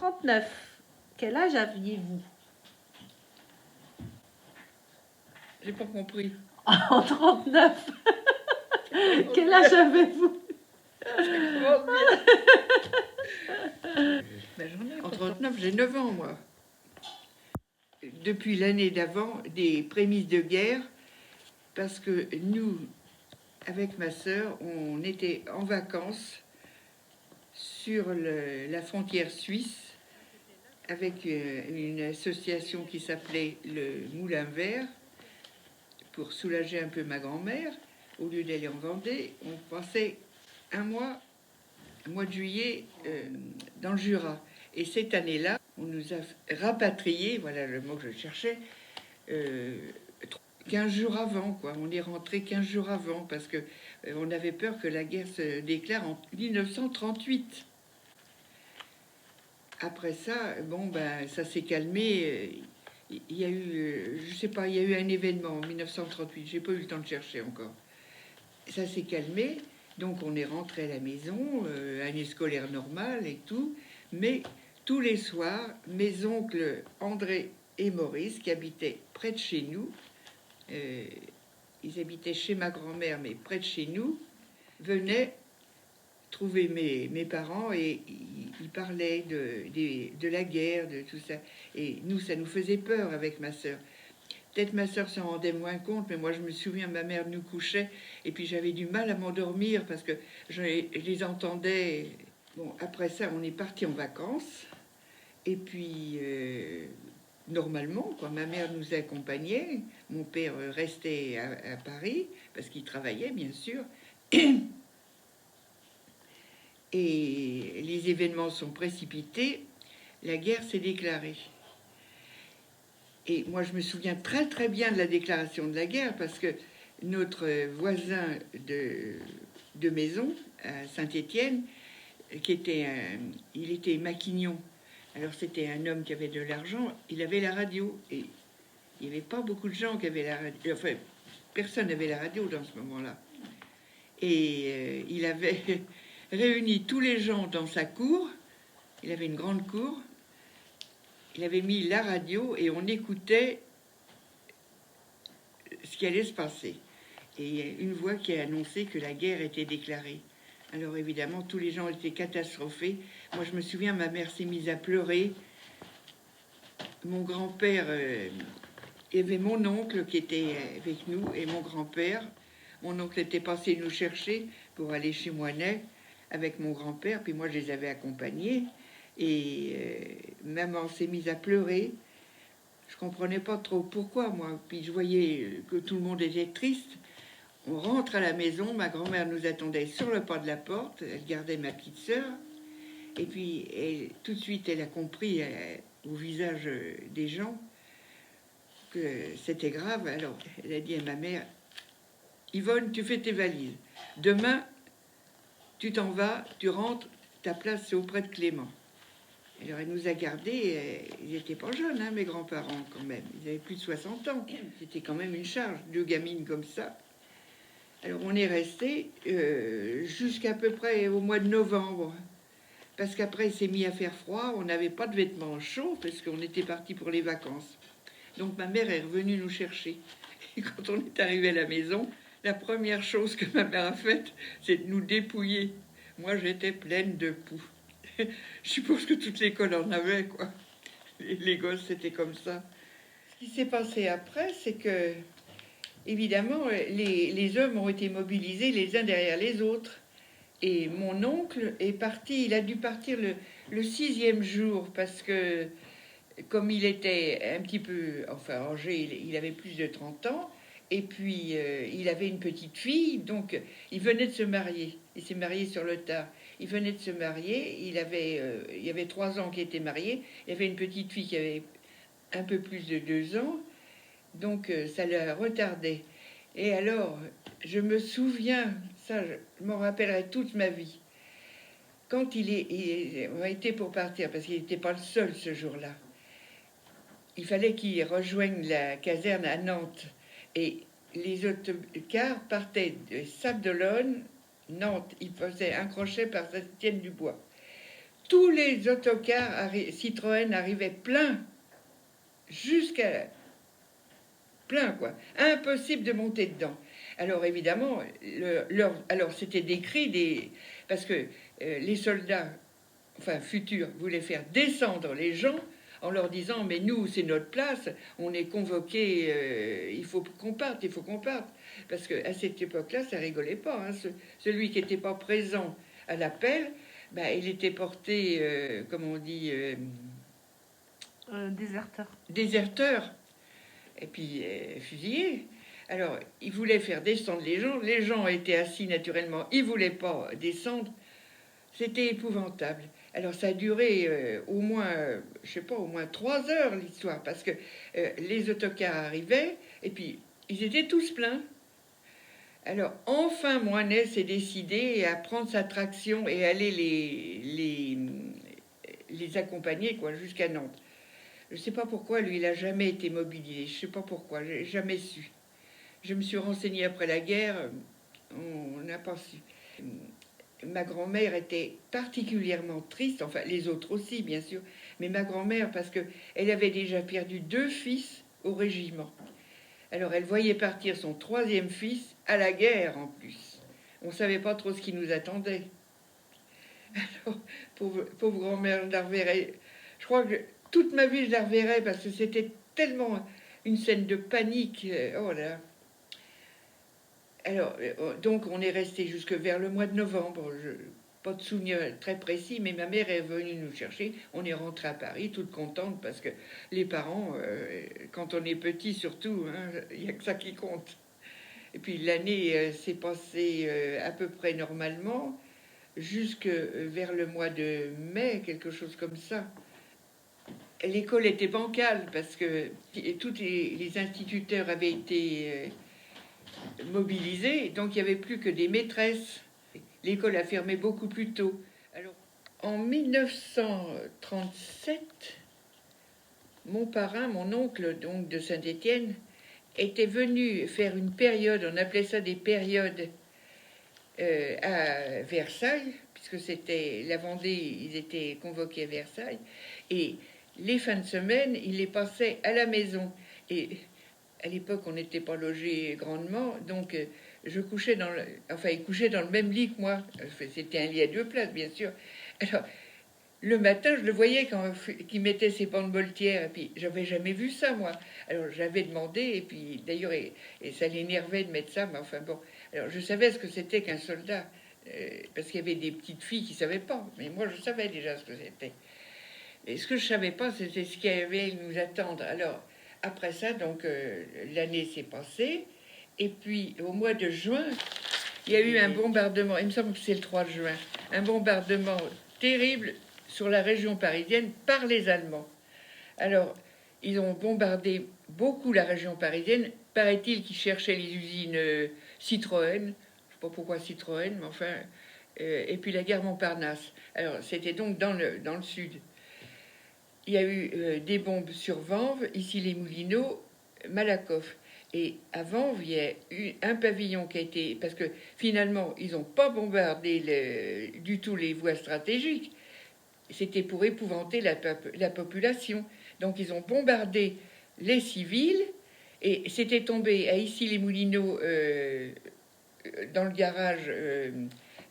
39. Quel âge aviez-vous? J'ai pas compris. En 39. Quel âge avez-vous? Ben, en 39, j'ai 9 ans, moi. Depuis l'année d'avant, des prémices de guerre, parce que nous, avec ma sœur, on était en vacances sur la frontière suisse avec une association qui s'appelait le Moulin Vert pour soulager un peu ma grand-mère. Au lieu d'aller en Vendée, on passait un mois de juillet dans le Jura. Et cette année-là, on nous a rapatriés, voilà le mot que je cherchais, 15 jours avant, quoi. On est rentré 15 jours avant parce que on avait peur que la guerre se déclare en 1938. Après ça, bon, ben, ça s'est calmé. Il y a eu, je sais pas, il y a eu un événement en 1938. J'ai pas eu le temps de chercher encore. Ça s'est calmé. Donc on est rentré à la maison, année scolaire normale et tout. Mais tous les soirs, mes oncles André et Maurice, qui habitaient près de chez nous, ils habitaient chez ma grand-mère, mais près de chez nous, venaient trouver mes parents et ils parlaient de la guerre, de tout ça. Et nous, ça nous faisait peur avec ma sœur. Peut-être ma sœur s'en rendait moins compte, mais moi je me souviens, ma mère nous couchait et puis j'avais du mal à m'endormir parce que je les entendais. Bon, après ça, on est parti en vacances et puis normalement, quoi, ma mère nous accompagnait, mon père restait à Paris parce qu'il travaillait bien sûr. Et les événements sont précipités, la guerre s'est déclarée. Et moi, je me souviens très très bien de la déclaration de la guerre parce que notre voisin de maison, à Saint-Étienne, il était maquignon. Alors c'était un homme qui avait de l'argent, il avait la radio. Et il n'y avait pas beaucoup de gens qui avaient la radio. Enfin, personne n'avait la radio dans ce moment-là. Et il avait réuni tous les gens dans sa cour. Il avait une grande cour. Il avait mis la radio et on écoutait ce qui allait se passer. Et il y a une voix qui a annoncé que la guerre était déclarée. Alors évidemment, tous les gens étaient catastrophés. Moi, je me souviens, ma mère s'est mise à pleurer. Mon grand-père, il y avait mon oncle qui était avec nous et mon grand-père. Mon oncle était passé nous chercher pour aller chez Moinet avec mon grand-père, puis moi, je les avais accompagnés. Et maman s'est mise à pleurer. Je comprenais pas trop pourquoi, moi. Puis je voyais que tout le monde était triste. On rentre à la maison, ma grand-mère nous attendait sur le pas de la porte, elle gardait ma petite sœur. Et puis, tout de suite, elle a compris au visage des gens que c'était grave. Alors, elle a dit à ma mère, Yvonne, tu fais tes valises. Demain, tu t'en vas, tu rentres, ta place c'est auprès de Clément. Alors elle nous a gardés, ils n'étaient pas jeunes, hein, mes grands-parents quand même. Ils avaient plus de 60 ans. C'était quand même une charge, deux gamines comme ça. Alors on est resté jusqu'à peu près au mois de novembre. Parce qu'après il s'est mis à faire froid, on n'avait pas de vêtements chauds parce qu'on était parti pour les vacances. Donc ma mère est revenue nous chercher. Et quand on est arrivé à la maison, la première chose que ma mère a faite, c'est de nous dépouiller. Moi j'étais pleine de poux. Je suppose que toute l'école en avait, quoi. Les gosses, c'était comme ça. Ce qui s'est passé après, c'est que, évidemment, les hommes ont été mobilisés les uns derrière les autres. Et mon oncle est parti, il a dû partir le 6e jour, parce que, comme il était un petit peu, enfin, âgé, il avait plus de 30 ans, et puis il avait une petite fille, donc il venait de se marier. Il s'est marié sur le tard. Il venait de se marier, il y avait 3 ans qu'il était marié, il y avait une petite fille qui avait un peu plus de 2 ans, donc ça le retardait. Et alors, je me souviens, ça je m'en rappellerai toute ma vie, quand il a été pour partir, parce qu'il n'était pas le seul ce jour-là, il fallait qu'il rejoigne la caserne à Nantes. Et les autocars partaient de Sables-d'Olonne, Nantes, ils faisaient un crochet par Saint-Étienne-du-Bois. tous les autocars Citroën arrivaient pleins, jusqu'à plein, quoi. Impossible de monter dedans. Alors évidemment, alors c'était décrit parce que les soldats, enfin futurs, voulaient faire descendre les gens en leur disant mais nous c'est notre place, on est convoqués, il faut qu'on parte, il faut qu'on parte. Parce que à cette époque-là, ça rigolait pas. Hein. Celui qui n'était pas présent à l'appel, ben, il était porté, comme on dit, Déserteur. déserteur, et puis fusillé. Alors, il voulait faire descendre les gens étaient assis naturellement, ils voulaient pas descendre, c'était épouvantable. Alors ça a duré au moins, je sais pas, au moins 3 heures l'histoire, parce que les autocars arrivaient, et puis ils étaient tous pleins. Alors enfin Moinet s'est décidé à prendre sa traction et aller les accompagner quoi, jusqu'à Nantes. Je ne sais pas pourquoi, lui, il n'a jamais été mobilisé. Je ne sais pas pourquoi, j'ai jamais su. Je me suis renseignée après la guerre, on n'a pas su. Ma grand-mère était particulièrement triste, enfin les autres aussi, bien sûr, mais ma grand-mère, parce qu'elle avait déjà perdu 2 fils au régiment. Alors elle voyait partir son 3e fils à la guerre en plus. On ne savait pas trop ce qui nous attendait. Alors, pauvre grand-mère, je la reverrai. Je crois que toute ma vie, je la reverrai parce que c'était tellement une scène de panique. Oh là. Alors, donc, on est resté jusque vers le mois de novembre. Pas de souvenir très précis, mais ma mère est venue nous chercher. On est rentré à Paris, toute contente, parce que les parents, quand on est petit surtout, il n'y a que ça qui compte. Et puis l'année s'est passée à peu près normalement, jusque vers le mois de mai, quelque chose comme ça. L'école était bancale parce que tous les instituteurs avaient été mobilisés, donc il n'y avait plus que des maîtresses. L'école a fermé beaucoup plus tôt. Alors, en 1937, mon parrain, mon oncle donc de Saint-Étienne, était venu faire une période, on appelait ça des périodes, à Versailles, puisque c'était la Vendée, ils étaient convoqués à Versailles, et les fins de semaine, il les passait à la maison. Et à l'époque, on n'était pas logé grandement, donc je couchais enfin, il couchait dans le même lit que moi. C'était un lit à 2 places, bien sûr. Alors, le matin, je le voyais quand il mettait ses bandes boltières, et puis j'avais jamais vu ça, moi. Alors, j'avais demandé, et puis d'ailleurs, et ça l'énervait de mettre ça, mais enfin bon. Alors, je savais ce que c'était qu'un soldat, parce qu'il y avait des petites filles qui ne savaient pas, mais moi, je savais déjà ce que c'était. Et ce que je savais pas, c'était ce qui allait nous attendre. Alors, après ça, donc, l'année s'est passée. Et puis, au mois de juin, il y a eu un bombardement. Il me semble que c'est le 3 juin. Un bombardement terrible sur la région parisienne par les Allemands. Alors, ils ont bombardé beaucoup la région parisienne. Paraît-il qu'ils cherchaient les usines Citroën. Je ne sais pas pourquoi Citroën, mais enfin... et puis la gare Montparnasse. Alors, c'était donc dans le sud. Il y a eu des bombes sur Vanves, ici les Moulineaux, Malakoff. Et à Vanves, il y a eu un pavillon qui a été... Parce que finalement, ils n'ont pas bombardé du tout les voies stratégiques. C'était pour épouvanter la population. Donc ils ont bombardé les civils. Et c'était tombé à ici les Moulineaux, dans le garage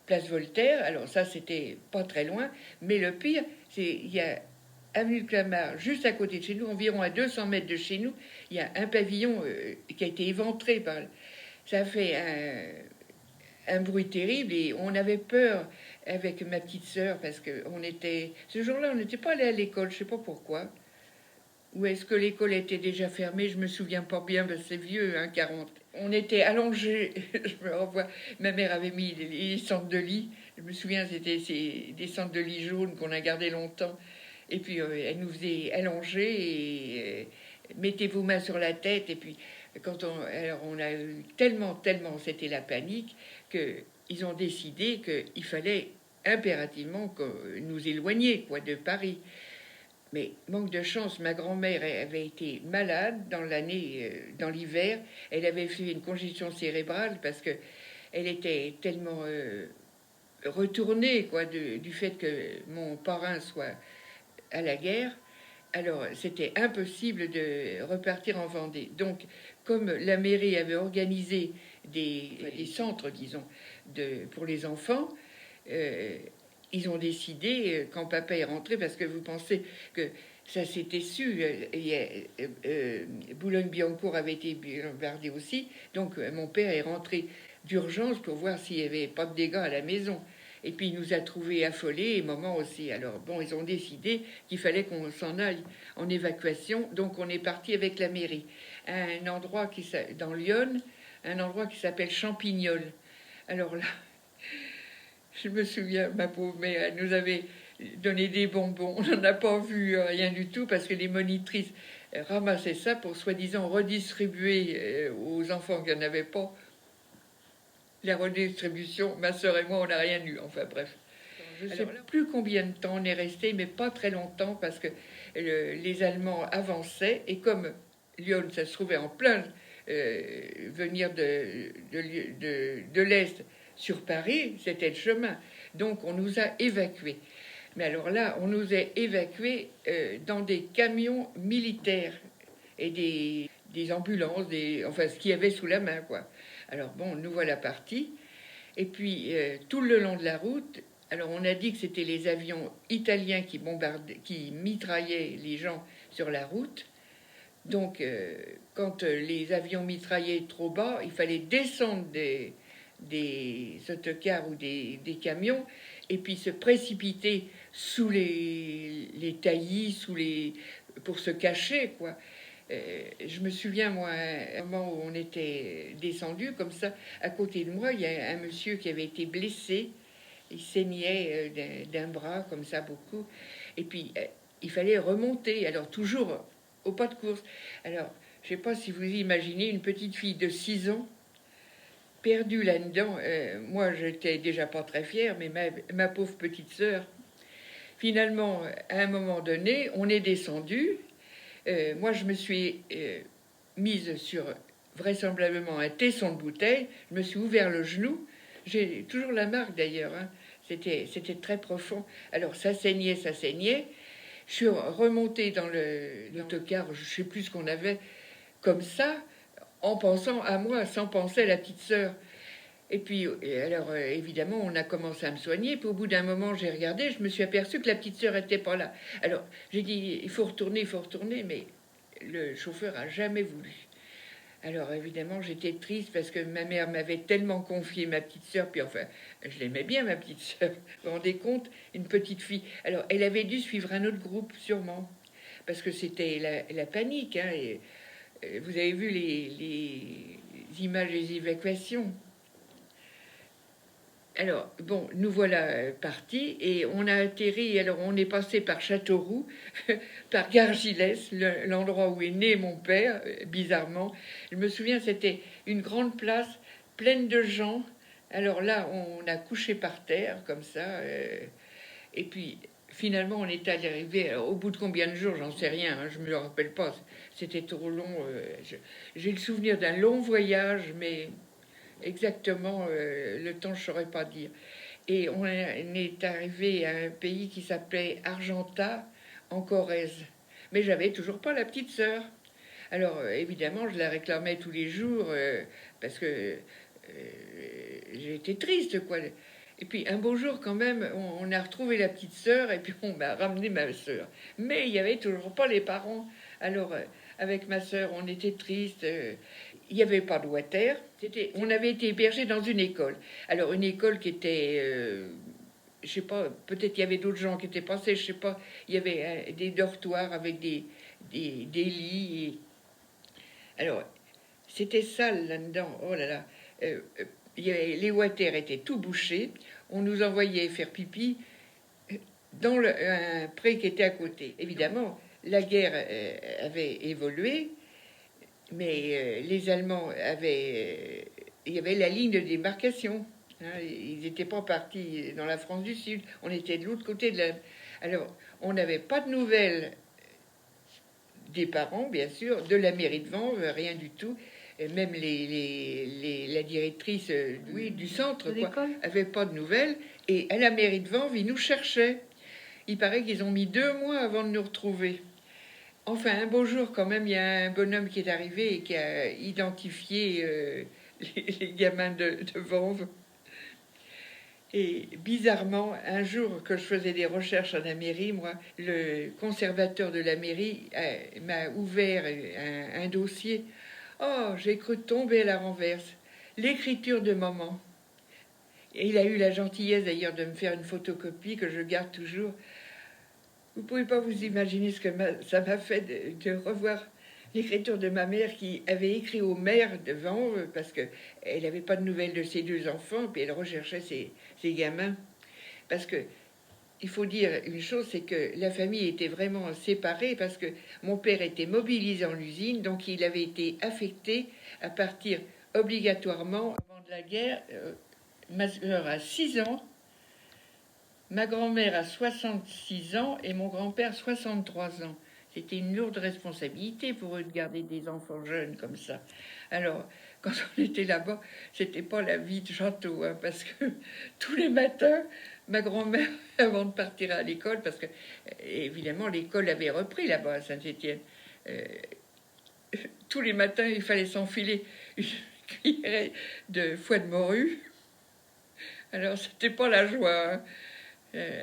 Place Voltaire. Alors ça, c'était pas très loin. Mais le pire, c'est il y a avenue de Clamart, juste à côté de chez nous, environ à 200 mètres de chez nous, il y a un pavillon qui a été éventré par... Ça a fait un bruit terrible et on avait peur avec ma petite sœur parce que on était... Ce jour-là, on n'était pas allé à l'école, je sais pas pourquoi. Ou est-ce que l'école était déjà fermée? Je me souviens pas bien, parce que c'est vieux, 40. On était allongés, je me revois. Ma mère avait mis les centres de lit. Je me souviens, c'était des centres de lit jaunes qu'on a gardés longtemps. Et puis, elle nous faisait allonger et mettez vos mains sur la tête. Et puis, alors on a eu tellement, c'était la panique, qu'ils ont décidé qu'il fallait impérativement que nous éloigner quoi, de Paris. Mais manque de chance, ma grand-mère avait été malade dans l'année, dans l'hiver. Elle avait fait une congestion cérébrale parce que elle était tellement retourné, quoi, du fait que mon parrain soit à la guerre. Alors, c'était impossible de repartir en Vendée. Donc, comme la mairie avait organisé des centres, disons, pour les enfants, euh, ils ont décidé, quand papa est rentré, parce que vous pensez que ça s'était su, Boulogne-Billancourt avait été bombardé aussi, donc mon père est rentré d'urgence pour voir s'il n'y avait pas de dégâts à la maison. Et puis il nous a trouvés affolés, et maman aussi. Alors bon, ils ont décidé qu'il fallait qu'on s'en aille en évacuation, donc on est parti avec la mairie à un endroit dans Lyon, un endroit qui s'appelle Champignol. Alors là, je me souviens, ma pauvre mère, elle nous avait donné des bonbons. On n'en a pas vu rien du tout parce que les monitrices ramassaient ça pour soi-disant redistribuer aux enfants qui n'en avaient pas. La redistribution, ma sœur et moi, on n'a rien eu. Enfin bref. Je ne sais plus combien de temps on est resté, mais pas très longtemps parce que les Allemands avançaient et comme Lyon, ça se trouvait en plein venir de l'Est sur Paris, c'était le chemin. Donc on nous a évacués. Mais alors là, on nous a évacués dans des camions militaires et des ambulances, enfin ce qu'il y avait sous la main, quoi. Alors bon, nous voilà partis. Et puis tout le long de la route, alors on a dit que c'était les avions italiens qui mitraillaient les gens sur la route. Donc quand les avions mitraillaient trop bas, il fallait descendre des autocars ou des camions et puis se précipiter sous les taillis, pour se cacher, quoi. Je me souviens, moi, un moment où on était descendu comme ça, à côté de moi, il y a un monsieur qui avait été blessé. Il saignait d'un bras, comme ça, beaucoup. Et puis, il fallait remonter. Alors, toujours au pas de course. Alors, je ne sais pas si vous imaginez une petite fille de 6 ans perdue là-dedans. Moi, j'étais déjà pas très fière, mais ma pauvre petite sœur, finalement, à un moment donné, on est descendu. Moi, je me suis mise sur vraisemblablement un tesson de bouteille. Je me suis ouvert le genou. J'ai toujours la marque d'ailleurs. Hein. C'était très profond. Alors ça saignait, ça saignait. Je suis remontée dans l'autocar, je ne sais plus ce qu'on avait, comme ça, en pensant à moi, sans penser à la petite sœur. Et puis, alors, évidemment, on a commencé à me soigner. Puis, au bout d'un moment, j'ai regardé, je me suis aperçue que la petite sœur n'était pas là. Alors, j'ai dit, il faut retourner, mais le chauffeur a jamais voulu. Alors, évidemment, j'étais triste parce que ma mère m'avait tellement confié ma petite sœur. Puis, enfin, je l'aimais bien, ma petite sœur. Vous vous rendez compte? Une petite fille. Alors, elle avait dû suivre un autre groupe, sûrement. Parce que c'était la panique. Hein, et, vous avez vu les images des évacuations. Alors, bon, nous voilà partis et on a atterri. Alors, on est passé par Châteauroux, par Gargilès, l'endroit où est né mon père, bizarrement. Je me souviens, c'était une grande place pleine de gens. Alors là, on a couché par terre, comme ça. Et puis, finalement, on est arrivé au bout de combien de jours, j'en sais rien, hein, je ne me le rappelle pas. C'était trop long. J'ai le souvenir d'un long voyage, mais exactement le temps, je ne saurais pas dire. Et on est arrivé à un pays qui s'appelait Argentat, en Corrèze. Mais j'avais toujours pas la petite sœur. Alors évidemment, je la réclamais tous les jours parce que j'étais triste, quoi. Et puis un beau jour, quand même, on a retrouvé la petite sœur et puis on m'a ramené ma sœur. Mais il n'y avait toujours pas les parents. Alors avec ma sœur, on était triste. Il n'y avait pas de water. On avait été hébergés dans une école. Alors une école qui était, je sais pas, peut-être il y avait d'autres gens qui étaient passés, je sais pas. Il y avait des dortoirs avec des lits. Alors c'était sale là-dedans. Oh là là. Les water étaient tout bouchés. On nous envoyait faire pipi dans un pré qui était à côté. Évidemment, la guerre avait évolué. Mais les Allemands avaient... il y avait la ligne de démarcation. Hein, ils n'étaient pas partis dans la France du Sud. On était de l'autre côté de la... Alors, on n'avait pas de nouvelles des parents, bien sûr, de la mairie de Vanves, rien du tout. Et même la directrice du centre de l'école avait pas de nouvelles. Et à la mairie de Vanves, ils nous cherchaient. Il paraît qu'ils ont mis 2 mois avant de nous retrouver. Enfin, un beau jour, quand même, il y a un bonhomme qui est arrivé et qui a identifié les gamins de Vanves. Et bizarrement, un jour que je faisais des recherches à la mairie, moi, le conservateur de la mairie m'a ouvert un dossier. Oh, j'ai cru tomber à la renverse. L'écriture de maman. Et il a eu la gentillesse d'ailleurs de me faire une photocopie que je garde toujours. Vous pouvez pas vous imaginer ce que ça m'a fait de revoir l'écriture de ma mère qui avait écrit au maire de Vanves parce qu'elle n'avait pas de nouvelles de ses 2 enfants, puis elle recherchait ses gamins. Parce que il faut dire une chose, c'est que la famille était vraiment séparée parce que mon père était mobilisé en usine, donc il avait été affecté à partir obligatoirement avant de la guerre. Ma soeur a 6 ans, ma grand-mère a 66 ans et mon grand-père 63 ans. C'était une lourde responsabilité pour eux de garder des enfants jeunes comme ça. Alors, quand on était là-bas, c'était pas la vie de château, hein, parce que tous les matins, ma grand-mère, avant de partir à l'école, parce que évidemment l'école avait repris là-bas à Saint-Étienne, tous les matins il fallait s'enfiler une cuillerée de foie de morue. Alors c'était pas la joie. Hein.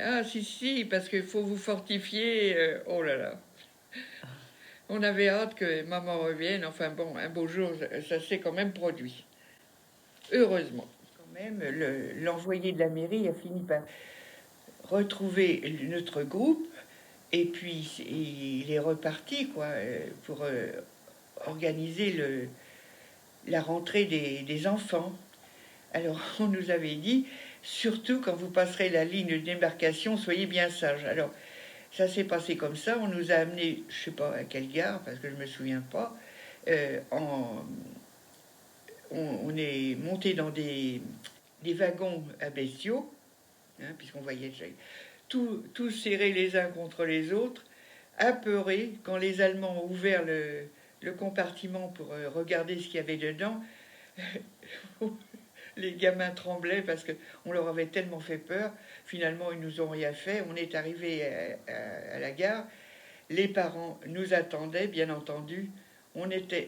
Ah si, parce qu'il faut vous fortifier. Oh là là. On avait hâte que maman revienne. Enfin bon, un beau jour, ça s'est quand même produit. Heureusement. Quand même, l'envoyé de la mairie a fini par retrouver notre groupe. Et puis, il est reparti, quoi, pour organiser la rentrée des enfants. Alors, on nous avait dit, surtout quand vous passerez la ligne de démarcation, soyez bien sages. Alors, ça s'est passé comme ça. On nous a amenés, je sais pas à quelle gare, parce que je me souviens pas. On est monté dans des wagons à bestiaux, hein, puisqu'on voyait tous serrés les uns contre les autres, apeurés. Quand les Allemands ont ouvert le compartiment pour regarder ce qu'il y avait dedans, les gamins tremblaient parce qu'on leur avait tellement fait peur. Finalement, ils nous ont rien fait. On est arrivé à la gare. Les parents nous attendaient, bien entendu.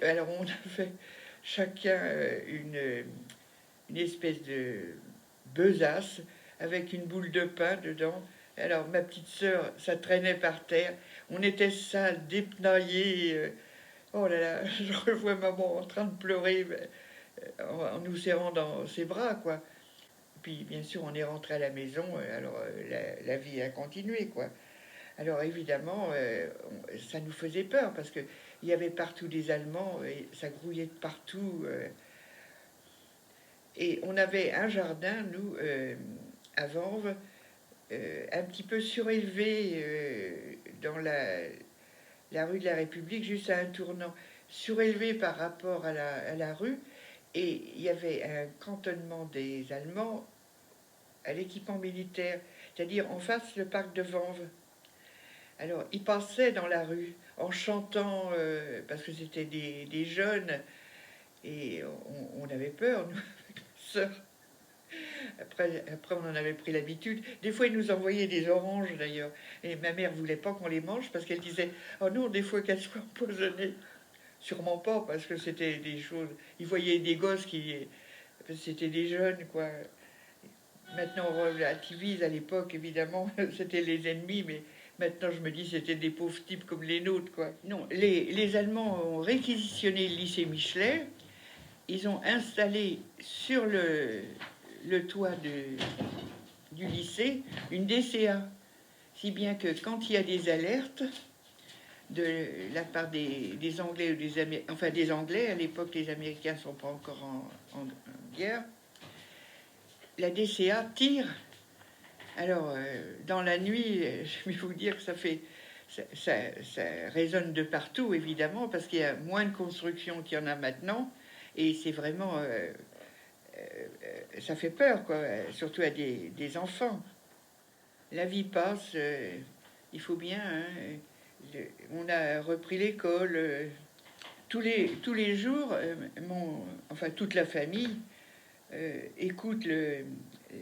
Alors on a fait chacun une espèce de besace avec une boule de pain dedans. Alors ma petite sœur, ça traînait par terre. On était sales, dépenaillés. Oh là là, je revois maman en train de pleurer en nous serrant dans ses bras, quoi. Puis bien sûr, on est rentré à la maison. Alors la vie a continué, quoi. Alors évidemment, ça nous faisait peur parce qu'il y avait partout des Allemands et ça grouillait de partout. Et on avait un jardin, nous, à Vanves, un petit peu surélevé dans la rue de la République, juste à un tournant, surélevé par rapport à la rue. Et il y avait un cantonnement des Allemands à l'équipement militaire, c'est-à-dire en face le parc de Vanves. Alors, ils passaient dans la rue en chantant, parce que c'était des jeunes, et on avait peur, nous, avec ma soeur. Après, on en avait pris l'habitude. Des fois, ils nous envoyaient des oranges, d'ailleurs. Et ma mère voulait pas qu'on les mange, parce qu'elle disait, oh non, des fois qu'elles soient empoisonnées. Sûrement pas, parce que c'était des choses... Ils voyaient des gosses qui... C'était des jeunes, quoi. Maintenant, on relativise. À l'époque, évidemment, c'était les ennemis, mais maintenant, je me dis, c'était des pauvres types comme les nôtres, quoi. Non, les Allemands ont réquisitionné le lycée Michelet. Ils ont installé sur le toit du lycée une DCA. Si bien que quand il y a des alertes de la part des Anglais ou des Américains, enfin des Anglais, à l'époque, les Américains ne sont pas encore en guerre, la DCA tire. Alors, dans la nuit, je vais vous dire que ça résonne de partout, évidemment, parce qu'il y a moins de construction qu'il y en a maintenant, et c'est vraiment... ça fait peur, quoi, surtout à des enfants. La vie passe, il faut bien... Hein, on a repris l'école. Tous les jours, enfin toute la famille écoute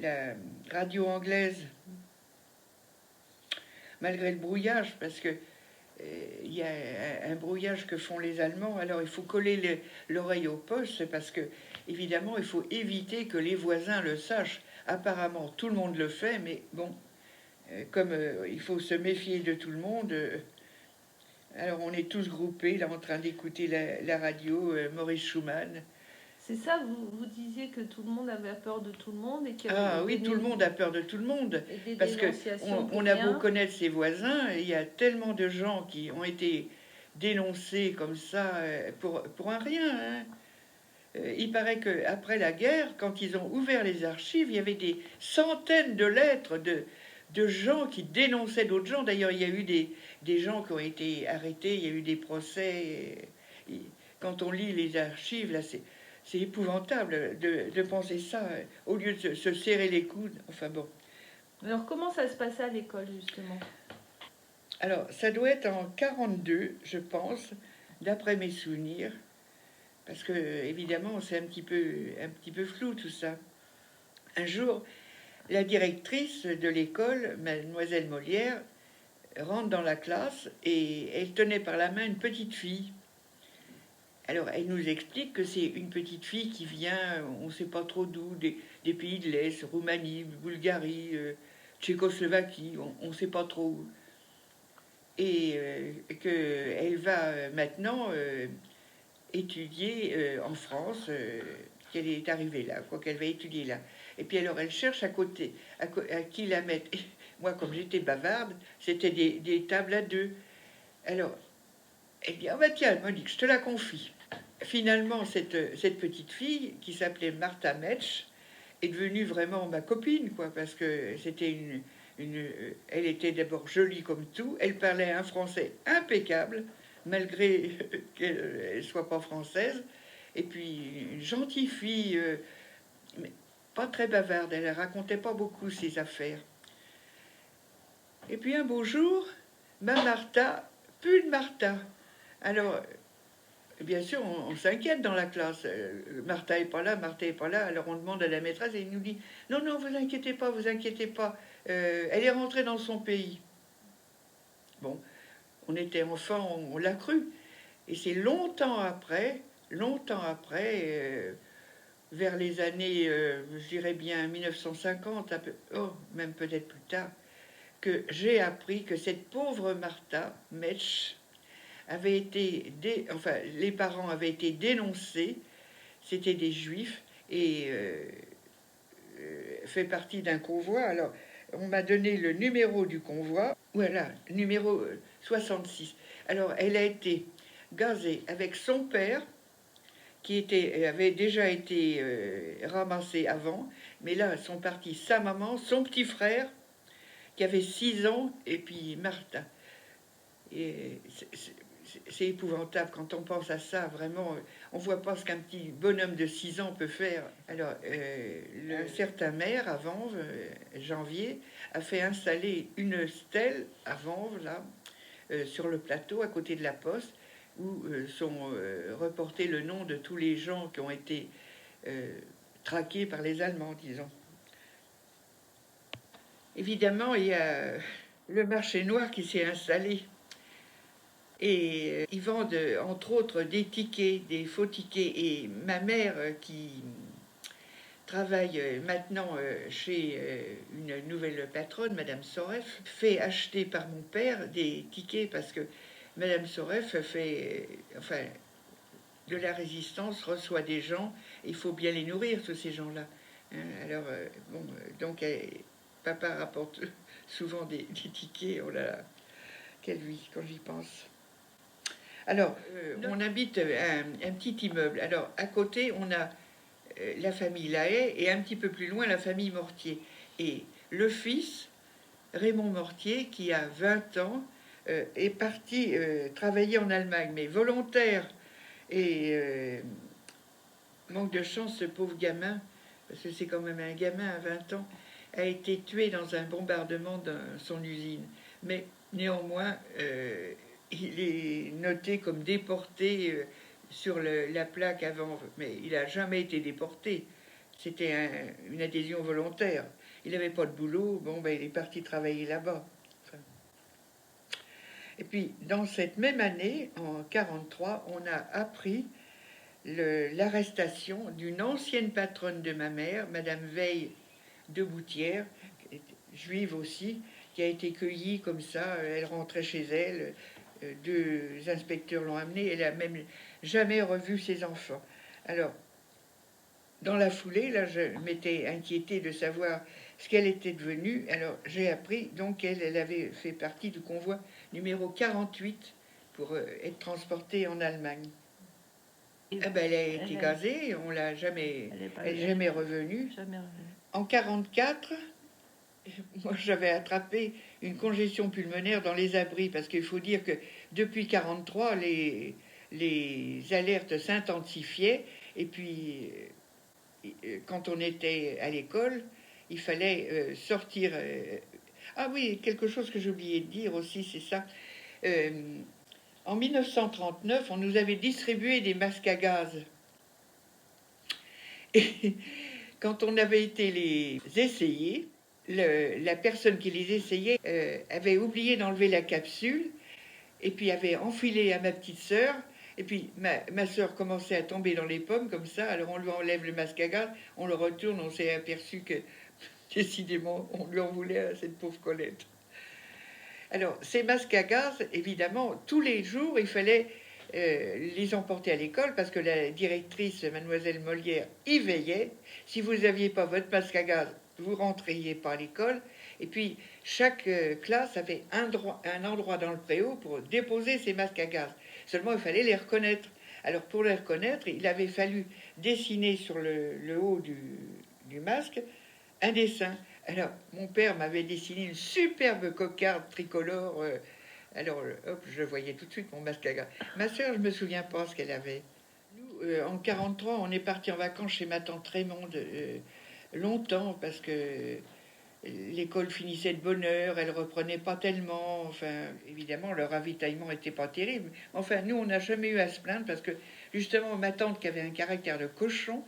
la radio anglaise, malgré le brouillage, parce que il y a un brouillage que font les Allemands, alors il faut coller l'oreille au poste, parce que évidemment il faut éviter que les voisins le sachent. Apparemment tout le monde le fait, mais bon, comme il faut se méfier de tout le monde, alors on est tous groupés là en train d'écouter la radio, Maurice Schumann. C'est ça, vous disiez que tout le monde avait peur de tout le monde et qu'il y Ah avait oui, tout le monde a peur de tout le monde, et des parce que dénonciations pour on a rien. beau connaître ses voisins, il y a tellement de gens qui ont été dénoncés comme ça pour un rien. Hein. Il paraît qu'après la guerre, quand ils ont ouvert les archives, il y avait des centaines de lettres de gens qui dénonçaient d'autres gens. D'ailleurs, il y a eu des gens qui ont été arrêtés, il y a eu des procès. Quand on lit les archives, là, c'est épouvantable de penser ça, au lieu de se serrer les coudes. Enfin bon. Alors comment ça se passait à l'école justement? Alors, ça doit être en 42, je pense, d'après mes souvenirs, parce que évidemment, c'est un petit peu flou tout ça. Un jour, la directrice de l'école, mademoiselle Molière, rentre dans la classe et elle tenait par la main une petite fille. Alors, elle nous explique que c'est une petite fille qui vient, on ne sait pas trop d'où, des pays de l'Est, Roumanie, Bulgarie, Tchécoslovaquie, on ne sait pas trop où. Et qu'elle va maintenant étudier en France, qu'elle est arrivée là, quoi, qu'elle va étudier là. Et puis alors, elle cherche à côté, à qui la mettre. Et moi, comme j'étais bavarde, c'était des tables à deux. Alors, elle dit, ah bah tiens, Monique, je te la confie. Finalement, cette petite fille, qui s'appelait Martha Metsch, est devenue vraiment ma copine, quoi, parce que c'était elle était d'abord jolie comme tout, elle parlait un français impeccable, malgré qu'elle ne soit pas française, et puis une gentille fille, mais pas très bavarde, elle racontait pas beaucoup ses affaires. Et puis un beau jour, ma Martha, plus de Martha. Alors, bien sûr, on s'inquiète dans la classe. Martha est pas là, Martha est pas là. Alors on demande à la maîtresse et elle nous dit non, non, vous inquiétez pas, vous inquiétez pas. Elle est rentrée dans son pays. Bon, on était enfants, on l'a cru. Et c'est longtemps après, vers les années, je dirais bien 1950, même peut-être plus tard, que j'ai appris que cette pauvre Martha Metsch avait été, enfin, les parents avaient été dénoncés, c'était des juifs, et fait partie d'un convoi. Alors, on m'a donné le numéro du convoi, voilà, numéro 66. Alors, elle a été gazée avec son père, qui avait déjà été ramassé avant, mais là sont partis sa maman, son petit frère, qui avait 6 ans, et puis Martha. Et c'est épouvantable quand on pense à ça, vraiment. On voit pas ce qu'un petit bonhomme de 6 ans peut faire. Alors, un certain maire à Vanves, Janvier, a fait installer une stèle à Vanves, là, sur le plateau, à côté de la poste, où sont reportés le nom de tous les gens qui ont été traqués par les Allemands, disons. Évidemment, il y a le marché noir qui s'est installé. Et ils vendent entre autres des tickets, des faux tickets. Et ma mère, qui travaille maintenant chez une nouvelle patronne, Madame Soref, fait acheter par mon père des tickets parce que Madame Soref fait, enfin, de la résistance, reçoit des gens. Il faut bien les nourrir, tous ces gens-là. Hein, alors, bon, donc papa rapporte souvent des tickets. Oh là là, quelle vie quand j'y pense. Alors, on habite un petit immeuble. Alors, à côté, on a la famille Lahaye et un petit peu plus loin, la famille Mortier. Et le fils, Raymond Mortier, qui a 20 ans, est parti travailler en Allemagne, mais volontaire. Et manque de chance, ce pauvre gamin, parce que c'est quand même un gamin à 20 ans, a été tué dans un bombardement de son usine. Mais néanmoins, il est noté comme déporté sur la plaque avant, mais il n'a jamais été déporté. C'était une adhésion volontaire. Il n'avait pas de boulot, bon, ben, il est parti travailler là-bas. Enfin. Et puis, dans cette même année, en 43, on a appris l'arrestation d'une ancienne patronne de ma mère, Madame Veille de Boutière, juive aussi, qui a été cueillie comme ça. Elle rentrait chez elle, deux inspecteurs l'ont amenée, elle a même jamais revu ses enfants. Alors, dans la foulée, là, je m'étais inquiétée de savoir ce qu'elle était devenue. Alors, j'ai appris donc qu'elle avait fait partie du convoi numéro 48 pour être transportée en Allemagne. Ah ben, elle a été gazée, on l'a jamais, elle n'est jamais revenue. Jamais revenue. En 44, moi j'avais attrapé une congestion pulmonaire dans les abris, parce qu'il faut dire que depuis 43, les alertes s'intensifiaient, et puis quand on était à l'école, il fallait sortir. Ah oui, quelque chose que j'ai oublié de dire aussi, c'est ça. En 1939, on nous avait distribué des masques à gaz. Et quand on avait été les essayer, la personne qui les essayait avait oublié d'enlever la capsule et puis avait enfilé à ma petite sœur. Et puis ma sœur commençait à tomber dans les pommes comme ça. Alors on lui enlève le masque à gaz, on le retourne, on s'est aperçu que décidément on lui en voulait à cette pauvre Colette. Alors, ces masques à gaz, évidemment, tous les jours, il fallait les emporter à l'école parce que la directrice, mademoiselle Molière, y veillait. Si vous n'aviez pas votre masque à gaz, vous rentriez pas à l'école. Et puis, chaque classe avait un endroit dans le préau pour déposer ses masques à gaz. Seulement, il fallait les reconnaître. Alors, pour les reconnaître, il avait fallu dessiner sur le haut du masque un dessin. Alors, mon père m'avait dessiné une superbe cocarde tricolore. Alors, hop, je voyais tout de suite mon masque à gaz. Ma sœur, je me souviens pas ce qu'elle avait. Nous, en 43, on est parti en vacances chez ma tante Raymonde longtemps parce que l'école finissait de bonne heure, elle reprenait pas tellement. Enfin, évidemment, le ravitaillement était pas terrible. Enfin, nous, on n'a jamais eu à se plaindre parce que justement, ma tante qui avait un caractère de cochon,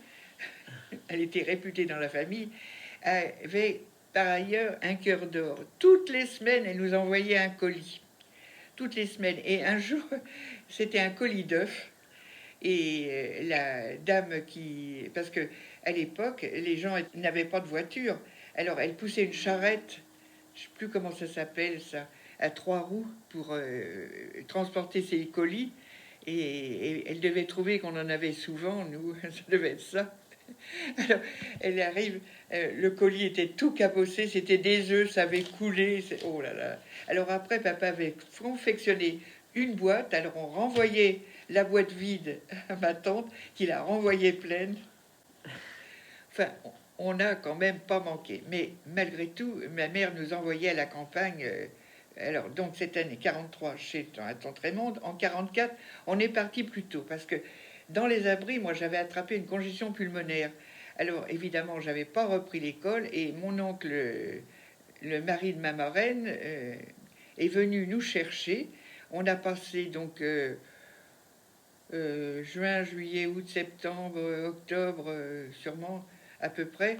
elle était réputée dans la famille, avait par ailleurs un cœur d'or. Toutes les semaines, elle nous envoyait un colis. Toutes les semaines. Et un jour, c'était un colis d'œufs. Et la dame qui... Parce que à l'époque, les gens n'avaient pas de voiture. Alors, elle poussait une charrette, je ne sais plus comment ça s'appelle, ça, à 3 roues pour transporter ses colis. Et elle devait trouver qu'on en avait souvent, nous, ça devait être ça. Alors, elle arrive, le colis était tout cabossé, c'était des œufs, ça avait coulé. Oh là là. Alors après, papa avait confectionné une boîte, alors on renvoyait la boîte vide à ma tante, qui la renvoyait pleine. Enfin, on n'a quand même pas manqué. Mais malgré tout, ma mère nous envoyait à la campagne. Alors, donc cette année 43 chez tante Raymonde. En 44, on est parti plus tôt parce que dans les abris, moi, j'avais attrapé une congestion pulmonaire. Alors, évidemment, j'avais pas repris l'école et mon oncle, le mari de ma marraine, est venu nous chercher. On a passé donc juin, juillet, août, septembre, octobre, sûrement à peu près,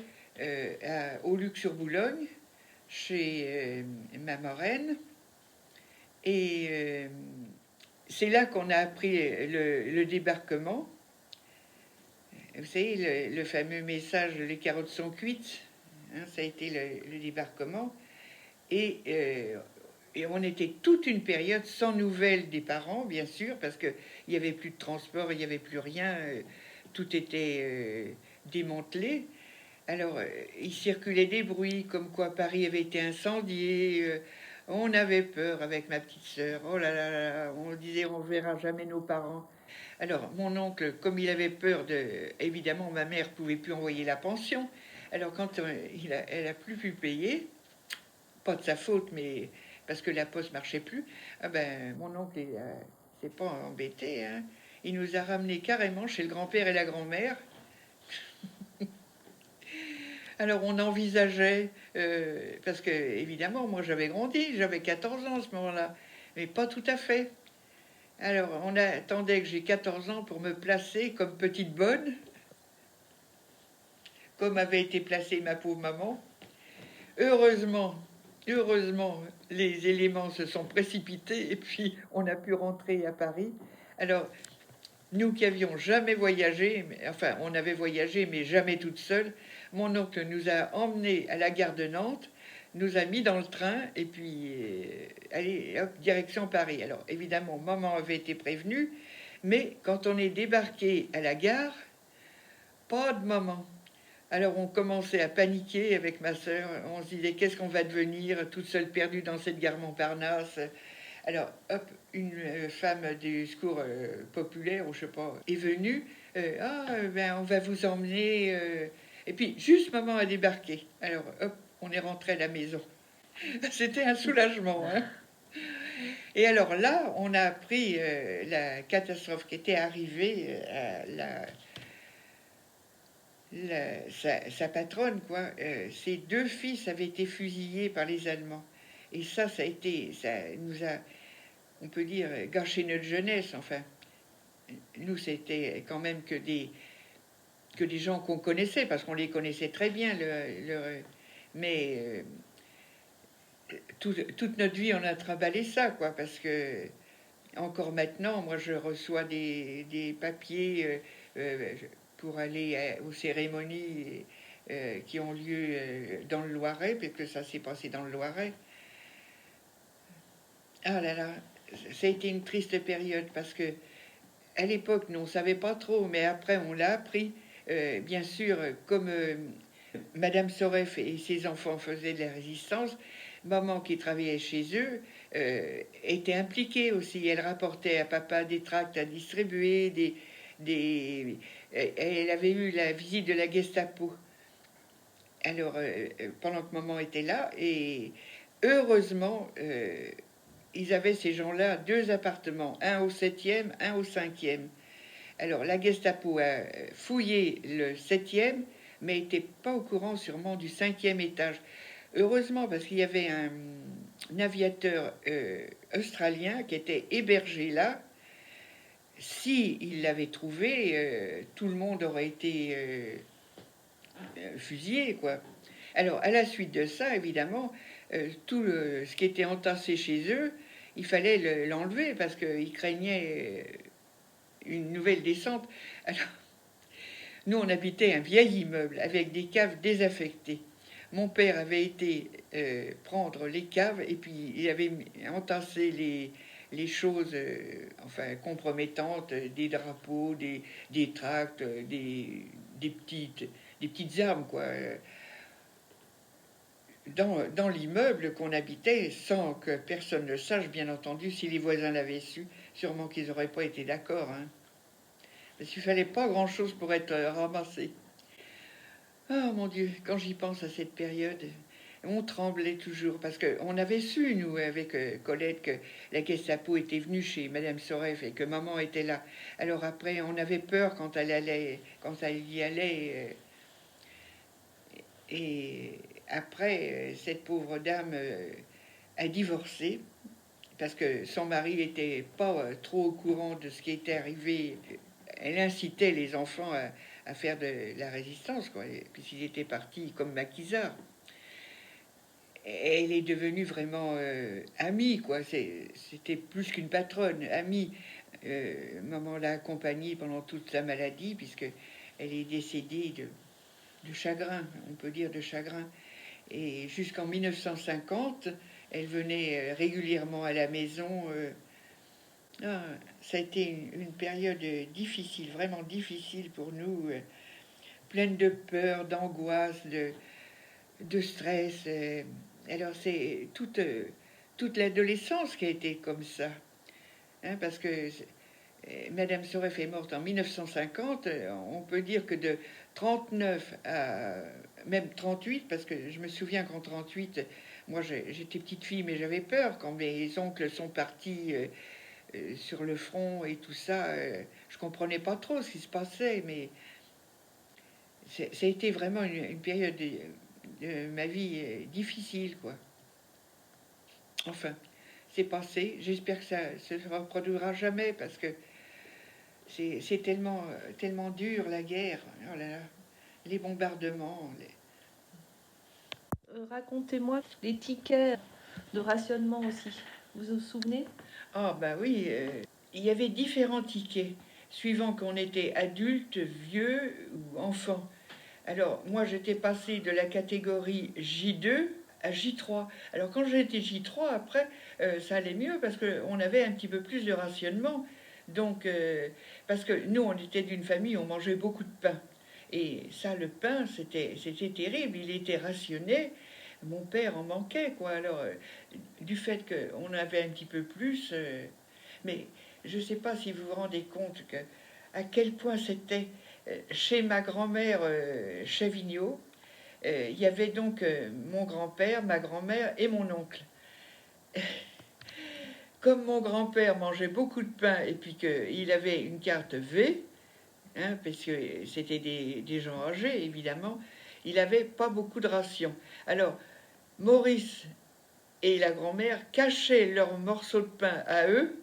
au Luc-sur-Boulogne, chez ma marraine. Et c'est là qu'on a appris le débarquement. Vous savez, le fameux message « les carottes sont cuites », hein, ça a été le débarquement. Et on était toute une période sans nouvelles des parents, bien sûr, parce qu'il n'y avait plus de transport, il n'y avait plus rien, tout était démantelé. Alors, il circulait des bruits, comme quoi Paris avait été incendié. On avait peur avec ma petite sœur. Oh là là là, on disait on verra jamais nos parents. Alors, mon oncle, comme il avait peur de... Évidemment, ma mère pouvait plus envoyer la pension. Alors, quand elle a plus pu payer, pas de sa faute, mais parce que la poste marchait plus, ah ben, mon oncle s'est pas embêté. Hein. Il nous a ramenés carrément chez le grand-père et la grand-mère. Alors, on envisageait, parce que, évidemment, moi, j'avais grandi, j'avais 14 ans à ce moment-là, mais pas tout à fait. Alors, on attendait que j'ai 14 ans pour me placer comme petite bonne. comme avait été placée ma pauvre maman. Heureusement, les éléments se sont précipités et puis on a pu rentrer à Paris. Alors, nous qui avions jamais voyagé, enfin, on avait voyagé, mais jamais toute seule, mon oncle nous a emmenés à la gare de Nantes, nous a mis dans le train et puis allez, hop, direction Paris. Alors, évidemment, maman avait été prévenue, mais quand on est débarqué à la gare, pas de maman. Alors on commençait à paniquer avec ma sœur, on se disait qu'est-ce qu'on va devenir, toute seule perdue dans cette gare Montparnasse. Alors hop, une femme du secours populaire, ou je sais pas, est venue, ben on va vous emmener. Et puis juste maman a débarqué. Alors hop, on est rentré à la maison. C'était un soulagement, hein. Et alors là, on a appris la catastrophe qui était arrivée à sa patronne, quoi. Ses deux fils avaient été fusillés par les Allemands. Et ça nous a, on peut dire, gâché notre jeunesse. Enfin, nous, c'était quand même que des gens qu'on connaissait, parce qu'on les connaissait très bien. Mais toute notre vie, on a trimballé ça, quoi, parce que encore maintenant, moi, je reçois des papiers pour aller aux cérémonies qui ont lieu dans le Loiret, puisque ça s'est passé dans le Loiret. Ah là là, ça a été une triste période, parce que à l'époque, nous, on ne savait pas trop, mais après, on l'a appris. Bien sûr, comme Madame Soref et ses enfants faisaient de la résistance, maman qui travaillait chez eux était impliquée aussi. Elle rapportait à papa des tracts à distribuer, elle avait eu la visite de la Gestapo. Alors, pendant que maman était là, et heureusement, ils avaient ces gens-là deux appartements, un au 7e, un au 5e. Alors, la Gestapo a fouillé le 7e, mais n'était pas au courant sûrement du 5e étage. Heureusement, parce qu'il y avait un aviateur australien qui était hébergé là. Si il l'avait trouvé, tout le monde aurait été fusillé, quoi. Alors, à la suite de ça, évidemment, ce qui était entassé chez eux, il fallait l'enlever parce qu'ils craignaient une nouvelle descente. Alors, nous, on habitait un vieil immeuble avec des caves désaffectées. Mon père avait été prendre les caves et puis il avait entassé les choses enfin compromettantes, des drapeaux, des tracts, des petites armes, quoi, dans l'immeuble qu'on habitait sans que personne ne sache, bien entendu. Si les voisins l'avaient su, sûrement qu'ils n'auraient pas été d'accord, hein. Parce qu'il fallait pas grand-chose pour être ramassé. Ah mon Dieu, quand j'y pense à cette période, on tremblait toujours parce qu'on avait su, nous, avec Colette, que la Gestapo était venue chez Madame Soref et que maman était là. Alors après, on avait peur quand elle y allait. Et après, cette pauvre dame a divorcé parce que son mari n'était pas trop au courant de ce qui était arrivé. Elle incitait les enfants à faire de la résistance, quoi, puisqu'ils étaient partis comme maquisards. Elle est devenue vraiment amie, quoi. C'était plus qu'une patronne, amie. Maman l'a accompagnée pendant toute sa maladie, puisque elle est décédée de chagrin, on peut dire de chagrin. Et jusqu'en 1950, elle venait régulièrement à la maison. Ça a été une période difficile, vraiment difficile pour nous, pleine de peur, d'angoisse, de stress. Alors c'est toute l'adolescence qui a été comme ça, hein, parce que Madame Soref est morte en 1950. On peut dire que de 39 à même 38, parce que je me souviens qu'en 38, moi j'étais petite fille, mais j'avais peur quand mes oncles sont partis sur le front et tout ça. Je comprenais pas trop ce qui se passait, mais ça a été vraiment une période de ma vie difficile, quoi. Enfin, c'est passé. J'espère que ça se reproduira jamais parce que c'est tellement dur, la guerre. Oh là là. les bombardements. Racontez-moi les tickets de rationnement aussi. Vous vous souvenez? Ah bah oui, il y avait différents tickets, suivant qu'on était adulte, vieux ou enfant. Alors moi j'étais passée de la catégorie J2 à J3. Alors quand j'étais J3, après, ça allait mieux parce qu'on avait un petit peu plus de rationnement. Donc, parce que nous, on était d'une famille, on mangeait beaucoup de pain. Et ça, le pain, c'était terrible. Il était rationné. Mon père en manquait, quoi. Alors, du fait qu'on avait un petit peu plus, mais je ne sais pas si vous vous rendez compte que à quel point c'était chez ma grand-mère Chavigno. Il y avait donc mon grand-père, ma grand-mère et mon oncle. Comme mon grand-père mangeait beaucoup de pain et puis qu'il avait une carte V, hein, parce que c'était des gens âgés évidemment, il n'avait pas beaucoup de rations. Alors Maurice et la grand-mère cachaient leurs morceaux de pain à eux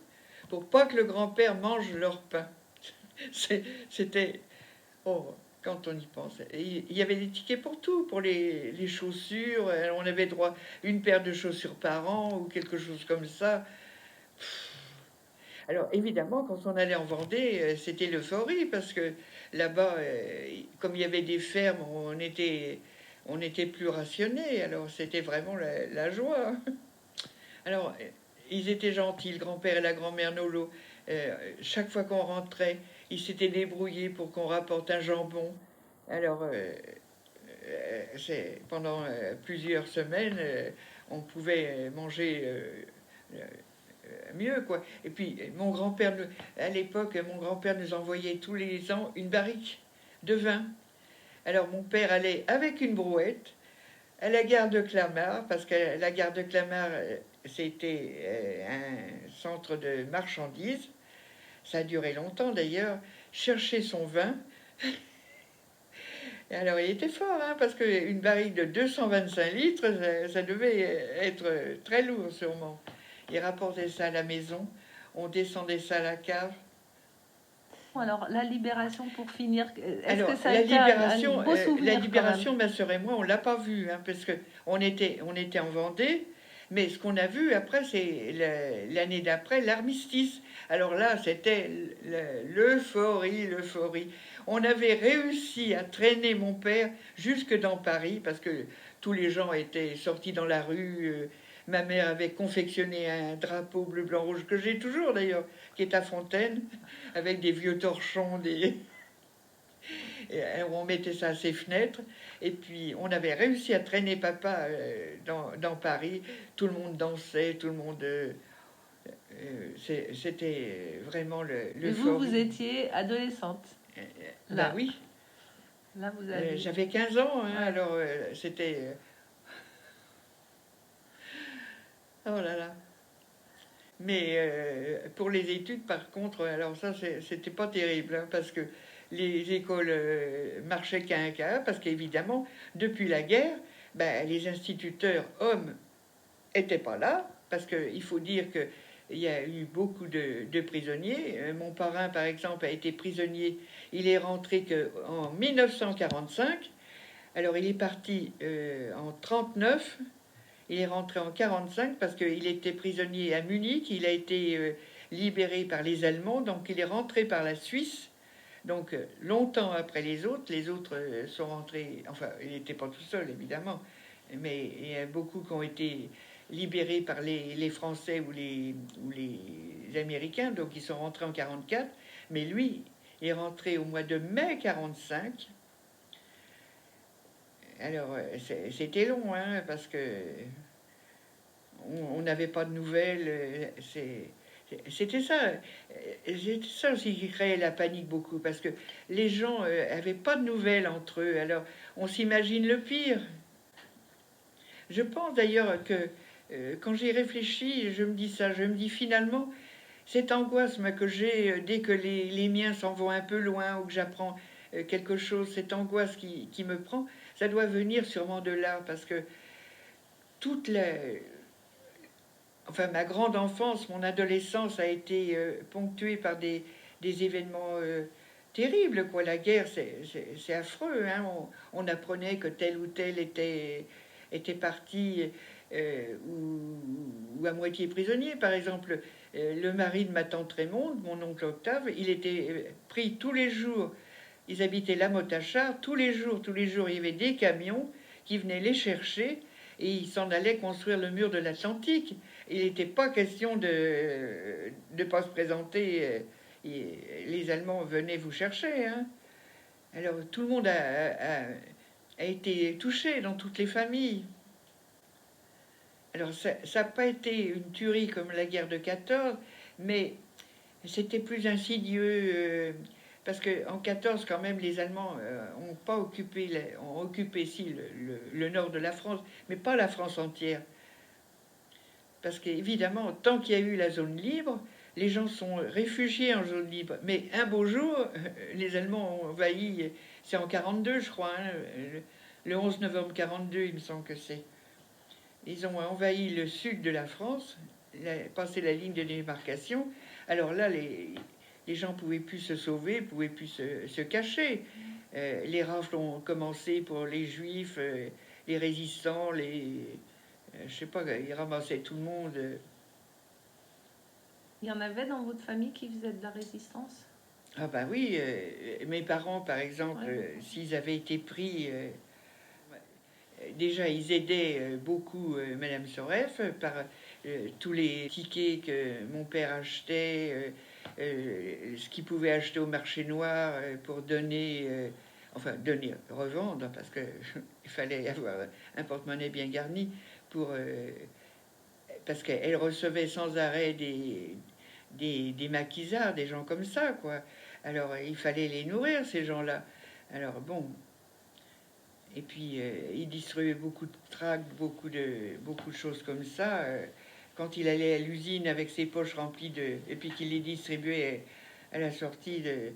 pour pas que le grand-père mange leur pain. C'était... Oh, quand on y pense. Il y avait des tickets pour tout, pour les chaussures. On avait droit à une paire de chaussures par an ou quelque chose comme ça. Alors évidemment, quand on allait en Vendée, c'était l'euphorie parce que là-bas, comme il y avait des fermes, on était plus rationnés. Alors c'était vraiment la joie. Alors ils étaient gentils, le grand-père et la grand-mère Nolo. Chaque fois qu'on rentrait, ils s'étaient débrouillés pour qu'on rapporte un jambon. Alors pendant plusieurs semaines, on pouvait manger mieux, quoi. Et puis, mon grand-père, à l'époque, mon grand-père nous envoyait tous les ans une barrique de vin. Alors, mon père allait avec une brouette à la gare de Clamart, parce que la gare de Clamart, c'était un centre de marchandises. Ça a duré longtemps, d'ailleurs. Chercher son vin. Et alors, il était fort, hein, parce qu'une barrique de 225 litres, ça devait être très lourd, sûrement. Il rapportait ça à la maison. On descendait ça à la cave. Alors, la libération pour finir, est-ce Alors, que ça a été un beau la souvenir quand même? libération, ma sœur et moi, on l'a pas vue, hein, parce que on était en Vendée, mais ce qu'on a vu après, c'est l'année d'après, l'armistice. Alors là, c'était l'euphorie, l'euphorie. On avait réussi à traîner mon père jusque dans Paris, parce que tous les gens étaient sortis dans la rue. Ma mère avait confectionné un drapeau bleu, blanc, rouge, que j'ai toujours d'ailleurs, qui est à Fontaine, avec des vieux torchons, et on mettait ça à ses fenêtres. Et puis, on avait réussi à traîner papa dans Paris. Tout le monde dansait, tout le monde... c'était vraiment Et vous, vous étiez adolescente, ben là. oui, Là, vous avez... j'avais 15 ans, hein, Ouais. alors c'était... oh là là. Mais pour les études, par contre, alors ça, c'était pas terrible, hein, parce que les écoles marchaient qu'à un quart, parce qu'évidemment, depuis la guerre, ben, les instituteurs hommes étaient pas là, parce qu'il faut dire qu'il y a eu beaucoup de prisonniers. Mon parrain, par exemple, a été prisonnier. Il est rentré qu'en 1945. Alors, il est parti en 39. Il est rentré en 45 parce qu'il était prisonnier à Munich. Il a été libéré par les Allemands, donc il est rentré par la Suisse. Donc longtemps après les autres sont rentrés. Enfin, il n'était pas tout seul évidemment, mais il y a beaucoup qui ont été libérés par les Français ou les Américains. Donc ils sont rentrés en 44. Mais lui est rentré au mois de mai 45. Alors c'était long, hein, parce que on n'avait pas de nouvelles. C'était ça, c'était ça aussi qui créait la panique beaucoup, parce que les gens avaient pas de nouvelles entre eux. Alors on s'imagine le pire. Je pense d'ailleurs que quand j'y réfléchis, je me dis ça, je me dis finalement, cette angoisse que j'ai dès que les miens s'en vont un peu loin ou que j'apprends quelque chose, cette angoisse qui me prend, ça doit venir sûrement de là, parce que toute la, enfin, ma grande enfance, mon adolescence a été ponctuée par des événements terrible, quoi. La guerre, c'est affreux, hein. On apprenait que tel ou tel était parti ou à moitié prisonnier. Par exemple, le mari de ma tante Raymonde, mon oncle Octave, il était pris tous les jours. Ils habitaient la Motachar, tous les jours, il y avait des camions qui venaient les chercher et ils s'en allaient construire le mur de l'Atlantique. Il n'était pas question de ne pas se présenter. Les Allemands venaient vous chercher, hein. Alors tout le monde a été touché dans toutes les familles. Alors ça n'a pas été une tuerie comme la guerre de 14, mais c'était plus insidieux. Parce qu'en 14, quand même, les Allemands ont pas occupé, ont occupé si, le nord de la France, mais pas la France entière. Parce qu'évidemment, tant qu'il y a eu la zone libre, les gens sont réfugiés en zone libre. Mais un beau jour, les Allemands ont envahi, c'est en 42 je crois, hein, le 11 novembre 42 il me semble que c'est. Ils ont envahi le sud de la France, passé la ligne de démarcation. Alors là, les gens ne pouvaient plus se sauver, ne pouvaient plus se cacher. Les rafles ont commencé pour les juifs, les résistants, je sais pas, ils ramassaient tout le monde. Il y en avait dans votre famille qui faisaient de la résistance? Ah bah oui, mes parents, par exemple, Ouais. s'ils avaient été pris, déjà ils aidaient beaucoup Madame Soref par tous les tickets que mon père achetait, ce qu'il pouvait acheter au marché noir pour donner, enfin donner, revendre, parce que il fallait avoir un porte-monnaie bien garni pour, parce qu'elle recevait sans arrêt des maquisards, des gens comme ça, quoi. Alors il fallait les nourrir, ces gens-là. Alors bon, et puis il distribuait beaucoup de tracts, beaucoup de choses comme ça. Quand il allait à l'usine avec ses poches remplies de, et puis qu'il les distribuait à la sortie de,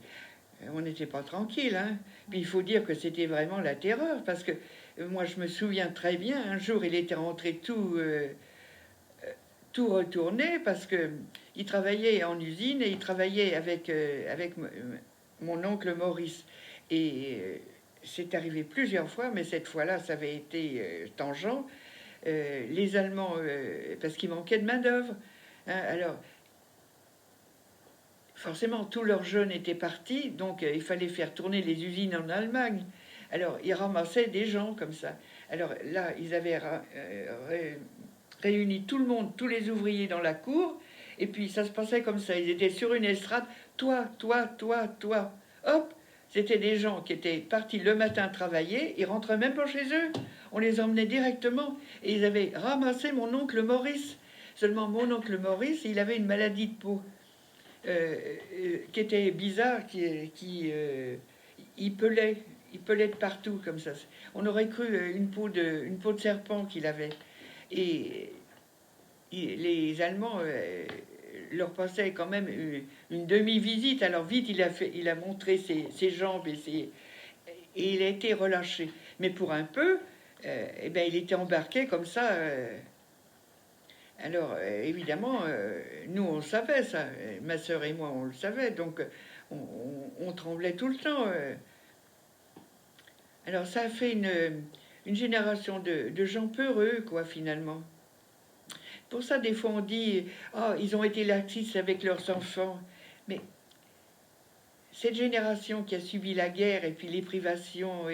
on n'était pas tranquille, hein. Puis il faut dire que c'était vraiment la terreur, parce que moi je me souviens très bien, un jour il était rentré tout retourné parce que il travaillait en usine et il travaillait avec mon oncle Maurice. Et c'est arrivé plusieurs fois, mais cette fois-là, ça avait été tangent. Les Allemands, parce qu'il manquait de main-d'œuvre, hein, alors, forcément, tous leurs jeunes étaient partis, donc il fallait faire tourner les usines en Allemagne. Alors, ils ramassaient des gens comme ça. Alors là, ils avaient réuni tout le monde, tous les ouvriers dans la cour, et puis ça se passait comme ça. Ils étaient sur une estrade, toi, toi, toi, toi. Hop, c'était des gens qui étaient partis le matin travailler, ils rentraient même pas chez eux. On les emmenait directement, et ils avaient ramassé mon oncle Maurice. Seulement, mon oncle Maurice, il avait une maladie de peau qui était bizarre, il pelait. Il pelait de partout comme ça. On aurait cru une peau de serpent qu'il avait. Et les Allemands leur passaient quand même une demi-visite. Alors vite, il a montré ses jambes et il a été relâché. Mais pour un peu, eh ben, il était embarqué comme ça. Alors évidemment, nous on le savait ça. Ma sœur et moi on le savait. Donc on tremblait tout le temps. Alors ça a fait une génération de gens peureux, quoi, finalement. Pour ça, des fois, on dit oh, ils ont été laxistes avec leurs enfants. Mais cette génération qui a subi la guerre et puis les privations,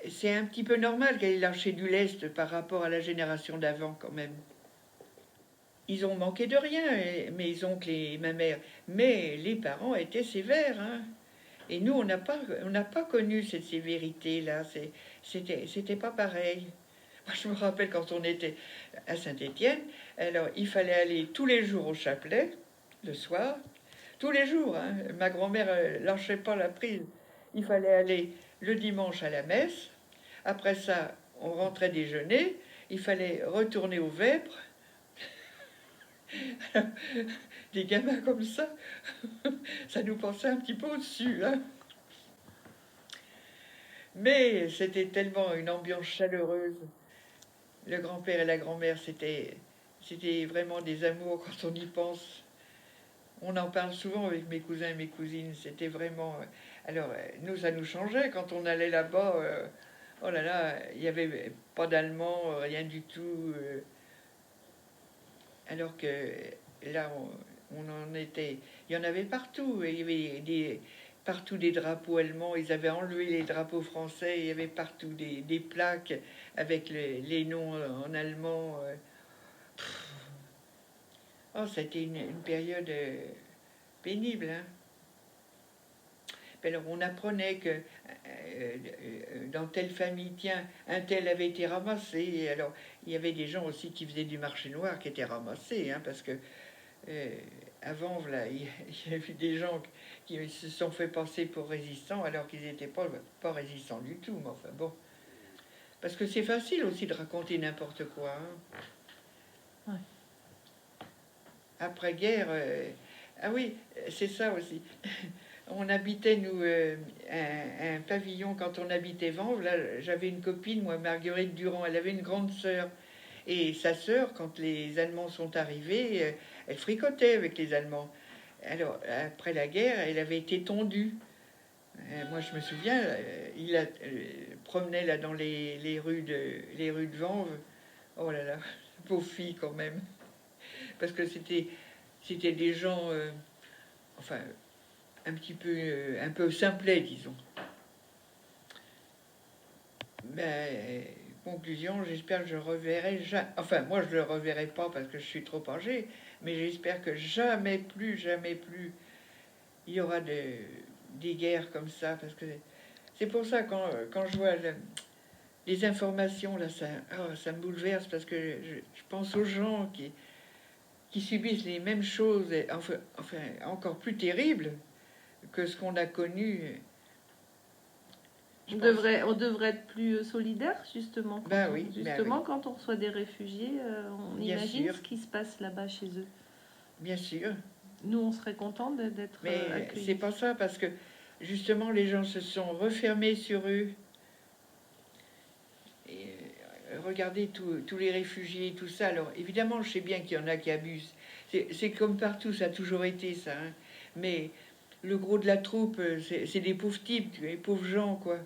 c'est un petit peu normal qu'elle ait lâché du lest par rapport à la génération d'avant, quand même. Ils ont manqué de rien, mes oncles et ma mère. Mais les parents étaient sévères, hein. Et nous, on n'a pas connu cette sévérité-là. C'était pas pareil. Moi, je me rappelle quand on était à Saint-Étienne, alors il fallait aller tous les jours au chapelet, le soir, tous les jours, hein. Ma grand-mère lâchait pas la prise. Il fallait aller le dimanche à la messe. Après ça, on rentrait déjeuner. Il fallait retourner aux vêpres. Des gamins comme ça nous passait un petit peu au-dessus, hein. Mais c'était tellement une ambiance chaleureuse. Le grand-père et la grand-mère, c'était vraiment des amours quand on y pense. On en parle souvent avec mes cousins et mes cousines. C'était vraiment... alors, nous, ça nous changeait quand on allait là-bas. Oh là là, il n'y avait pas d'allemand, rien du tout. Alors que là, on en était... Il y en avait partout. Il y avait partout des drapeaux allemands. Ils avaient enlevé les drapeaux français. Il y avait partout des plaques avec les noms en allemand. Oh, c'était une période pénible, hein. Alors, on apprenait que dans telle famille, tiens, un tel avait été ramassé. Et alors, il y avait des gens aussi qui faisaient du marché noir qui étaient ramassés, hein, parce que avant, voilà, il y a eu des gens qui se sont fait passer pour résistants alors qu'ils n'étaient pas résistants du tout. Mais enfin bon, parce que c'est facile aussi de raconter n'importe quoi, hein. Ouais. Après-guerre, ah oui, c'est ça aussi. On habitait, nous, un pavillon quand on habitait Vanves. Là, j'avais une copine, moi, Marguerite Durand. Elle avait une grande sœur. Et sa sœur, quand les Allemands sont arrivés, elle fricotait avec les Allemands. Alors, après la guerre, elle avait été tondue. Moi, je me souviens, il la promenait là dans les rues de Vanves. Oh là là, pauvre fille quand même. Parce que c'était des gens, enfin, un peu simplets, disons. Ben, conclusion, j'espère que je reverrai jamais. Enfin, moi, je le reverrai pas parce que je suis trop âgée, mais j'espère que jamais plus, il y aura des guerres comme ça. Parce que c'est pour ça, quand je vois les informations, là, ça me bouleverse parce que je pense aux gens qui subissent les mêmes choses, enfin encore plus terribles que ce qu'on a connu. On devrait être plus solidaire, justement. Ben oui, Quand on reçoit des réfugiés, on bien imagine sûr, ce qui se passe là-bas chez eux. bien sûr. Nous, on serait contents d'être Mais accueillis. c'est pas ça, parce que justement, les gens se sont refermés sur eux. Et regardez tous les réfugiés, tout ça. Alors, évidemment, je sais bien qu'il y en a qui abusent. C'est comme partout, ça a toujours été ça, hein. Mais le gros de la troupe, c'est des pauvres types, des pauvres gens, quoi.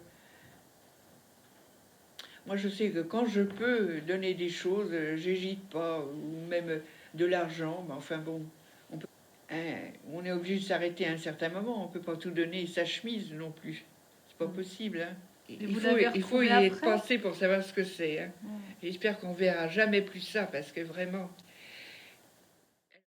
Moi, je sais que quand je peux donner des choses, j'hésite pas, ou même de l'argent, mais enfin bon, hein, on est obligé de s'arrêter à un certain moment, on peut pas tout donner sa chemise non plus. C'est pas possible, hein. Il faut y être passé pour savoir ce que c'est, hein. J'espère qu'on verra jamais plus ça, parce que vraiment,